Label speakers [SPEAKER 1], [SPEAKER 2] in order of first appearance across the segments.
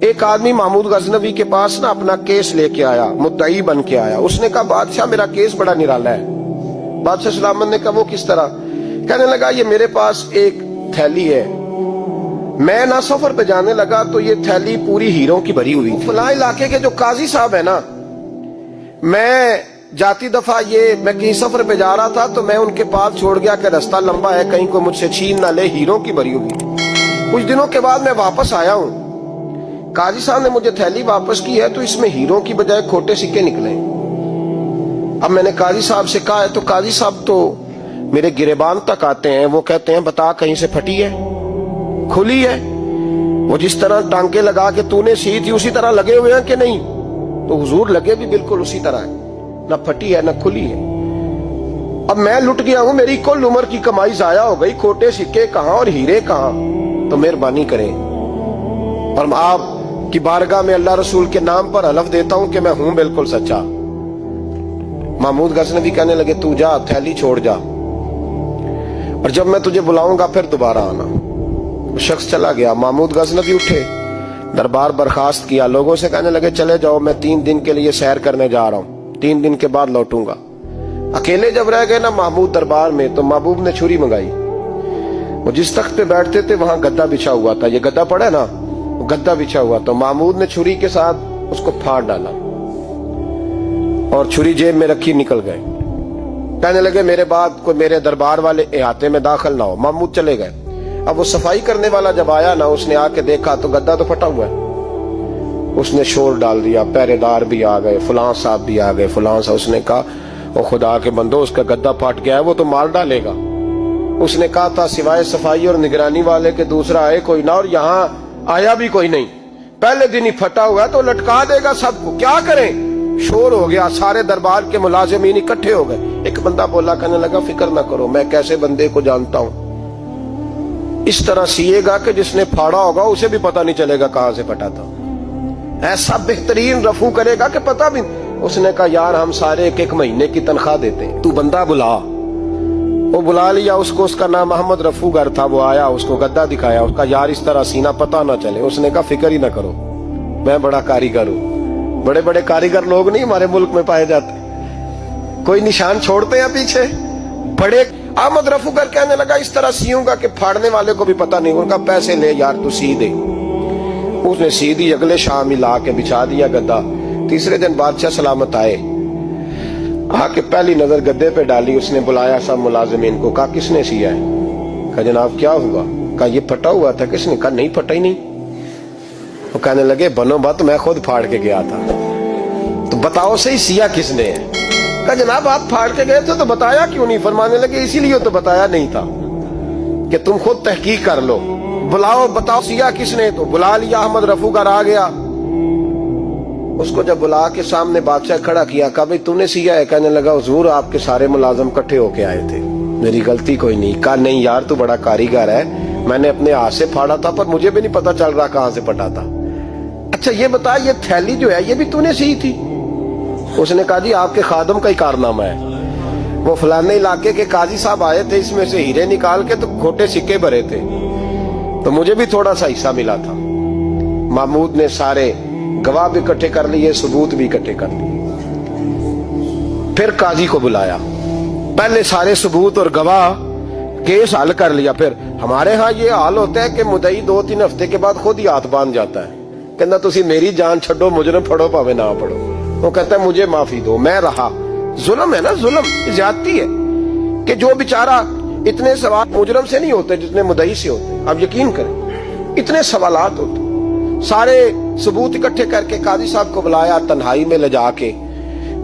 [SPEAKER 1] ایک آدمی محمود غزنوی کے پاس نا اپنا کیس لے کے آیا، مدعی بن کے آیا. اس نے کہا بادشاہ میرا کیس بڑا نرالا ہے. بادشاہ سلامت نے کہا وہ کس طرح؟ کہنے لگا یہ میرے پاس ایک تھیلی ہے، میں نہ سفر پہ جانے لگا تو یہ تھیلی پوری ہیروں کی بھری ہوئی. فلاں علاقے کے جو قاضی صاحب ہے نا، میں جاتی دفعہ میں کہیں سفر پہ جا رہا تھا تو میں ان کے پاس چھوڑ گیا کہ رستہ لمبا ہے، کہیں کوئی مجھ سے چھین نہ لے، ہیروں کی بھری ہوئی. کچھ دنوں کے بعد میں واپس آیا ہوں، قاضی صاحب نے مجھے تھیلی واپس کی ہے تو اس میں ہیروں کی بجائے کھوٹے سکے نکلے. اب میں نے قاضی صاحب سے کہا ہے تو قاضی صاحب تو میرے گریبان تک آتے ہیں، وہ کہتے ہیں بتا کہیں سے پھٹی ہے، کھلی ہے؟ وہ جس طرح ٹانکے لگا کے تو نے سی تھی اسی طرح لگے ہوئے ہیں کہ نہیں؟ تو حضور لگے بھی بالکل اسی طرح ہے، نہ پھٹی ہے نہ کھلی ہے. اب میں لٹ گیا ہوں، میری کل عمر کی کمائی ضائع ہو گئی، کھوٹے سکے کہاں اور ہیرے کہاں؟ تو مہربانی کریں اور آپ کی بارگاہ میں اللہ رسول کے نام پر حلف دیتا ہوں کہ میں ہوں بالکل سچا. محمود غزنوی کہنے لگے تو جا، تھیلی چھوڑ جا، اور جب میں تجھے بلاؤں گا پھر دوبارہ آنا. وہ شخص چلا گیا. محمود غزنوی اٹھے، دربار برخاست کیا، لوگوں سے کہنے لگے چلے جاؤ، میں 3 دن کے لیے سیر کرنے جا رہا ہوں، 3 دن کے بعد لوٹوں گا. اکیلے جب رہ گئے نا محمود دربار میں تو محبوب نے چھری منگائی. وہ جس تخت پہ بیٹھتے تھے وہاں گدا بچھا ہوا تھا، یہ گدا پڑا ہے نا، وہ گدا بچھا ہوا تھا. محمود نے چھری کے ساتھ اس کو پھاڑ ڈالا اور چھری جیب میں رکھی نکل گئے. کہنے لگے میرے بعد کوئی میرے دربار والے احاطے میں داخل نہ ہو. محمود چلے گئے. اب وہ صفائی کرنے والا جب آیا نا، اس نے آ کے دیکھا تو گدا تو پھٹا ہوا ہے. اس نے شور ڈال دیا، پہرے دار بھی آ گئے، فلاں صاحب بھی آ گئے، فلاں صاحب. اس نے کہا وہ خدا کے بندو، اس کا گدا پھٹ گیا ہے، وہ تو مار ڈالے گا. اس نے کہا تھا سوائے صفائی اور نگرانی والے کے دوسرا آئے کوئی نہ، اور یہاں آیا بھی کوئی نہیں. پہلے دن ہی پھٹا ہوا ہے تو لٹکا دے گا سب کو، کیا کریں؟ شور ہو گیا، سارے دربار کے ملازمین اکٹھے ہو گئے. ایک بندہ بولا، کہنے لگا فکر نہ کرو، میں کیسے بندے کو جانتا ہوں، اس طرح سیے گا کہ جس نے پھاڑا ہوگا اسے بھی پتہ نہیں چلے گا کہاں سے پھٹا تھا. ایسا بہترین رفو کرے گا کہ پتہ بھی. اس نے کہا یار ہم سارے 1 مہینے کی تنخواہ دیتے ہیں، تو بندہ بلا. وہ بلا لیا اس کو، اس کا نام محمد رفو گر تھا. وہ آیا، اس کو گدا دکھایا، اس کا یار اس طرح سینہ پتہ نہ چلے. اس نے کہا فکر ہی نہ کرو، میں بڑا کاریگر ہوں. بڑے بڑے کاریگر لوگ نہیں ہمارے ملک میں پائے جاتے، کوئی نشان چھوڑتے ہیں پیچھے بڑے. احمد رفو گر کہنے لگا اس طرح سیوں گا کہ پھاڑنے والے کو بھی پتہ نہیں. ان کا پیسے لے یار تو سی دے. اس نے سی دی، اگلے شام ہی لا کے بچھا دیا گدا. تیسرے دن بادشاہ سلامت آئے، آ کے پہلی نظر گدے پہ ڈالی. اس نے بلایا سب ملازمین کو، کہا کس نے سیا ہے؟ کہا جناب کیا ہوا؟ کہا یہ پھٹا ہوا تھا. کس نے؟ کہا نہیں پھٹا ہی نہیں. وہ کہنے لگے بنو بات، میں خود پھاڑ کے گیا تھا. تو بتاؤ صحیح سیا کس نے ہے؟ کہا جناب آپ پھاڑ کے گئے تھے تو بتایا کیوں نہیں؟ فرمانے لگے اسی لیے تو بتایا نہیں تھا کہ تم خود تحقیق کر لو. بلاؤ بتاؤ سیا کس نے. تو بلا لیا، احمد رفو گر آ گیا. اس کو جب بلا کے سامنے بادشاہ کھڑا کیا، کہا بھئی تو نے سیا ہے؟ کہنے لگا حضور آپ کے سارے ملازم کٹھے ہو کے آئے تھے، میری غلطی کوئی نہیں. کہا نہیں یار تو بڑا کاریگر ہے، میں نے اپنے ہاتھ سے پھاڑا تھا پر مجھے بھی نہیں پتا چل رہا کہاں سے پھٹا تھا. اچھا یہ بتا یہ تھیلی جو ہے یہ بھی تو نے سی تھی؟ اس نے کہا جی آپ کے خادم کا ہی کارنامہ ہے، وہ فلانے علاقے کے قاضی صاحب آئے تھے، اس میں سے ہیرے نکال کے تو کھوٹے سکے بھرے تھے، تو مجھے بھی تھوڑا سا حصہ ملا تھا. محمود نے سارے گواہ بھی اکٹھے کر لیے، ثبوت بھی اکٹھے کر لیے. پھر قاضی کو بلایا، پہلے سارے ثبوت اور گواہ کیس حل کر لیا. پھر ہمارے ہاں یہ حال ہوتا ہے کہ مدعی 2-3 ہفتے کے بعد خود ہی ہاتھ باندھ جاتا ہے، کہنا تسی میری جان چھڈو، مجرم پھڑو پاوے نہ پڑھو. وہ کہتا ہے مجھے معافی دو، میں رہا. ظلم ہے نا، ظلم زیادتی ہے کہ جو بیچارہ اتنے سوال مجرم سے نہیں ہوتے جتنے مدعی سے ہوتے. آپ یقین کریں اتنے سوالات ہوتے. سارے ثبوت اکٹھے کر کے قاضی صاحب کو بلایا، تنہائی میں لے جا کے.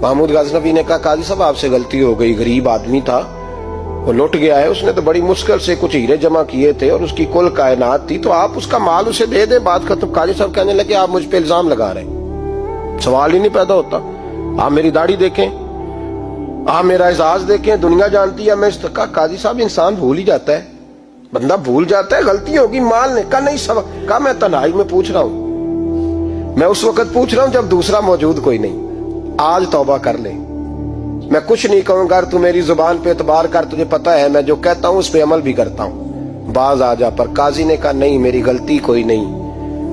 [SPEAKER 1] محمود غزنوی نے کہا قاضی صاحب آپ سے غلطی ہو گئی، غریب آدمی تھا، وہ لٹ گیا ہے، اس نے تو بڑی مشکل سے کچھ ہیرے جمع کیے تھے اور اس کی کل کائنات تھی، تو آپ اس کا مال اسے دے دیں، بات ختم. قاضی صاحب کہنے لگے آپ مجھ پہ الزام لگا رہے ہیں، سوال ہی نہیں پیدا ہوتا. آپ میری داڑھی دیکھیں، آپ میرا اعزاز دیکھیں، دنیا جانتی ہے میں اس کا. قاضی صاحب انسان بھول ہی جاتا ہے، بندہ بھول جاتا ہے، غلطی ہوگی، مال نے. کہا نہیں سبق. کہا میں تنہائی میں پوچھ رہا ہوں، میں اس وقت پوچھ رہا ہوں جب دوسرا موجود کوئی نہیں. آج توبہ کر لے، میں کچھ نہیں کہوں گا، تو میری زبان پہ اعتبار کر، تجھے پتہ ہے میں جو کہتا ہوں اس پہ عمل بھی کرتا ہوں، باز آ جا. پر قاضی نے کہا نہیں میری غلطی کوئی نہیں،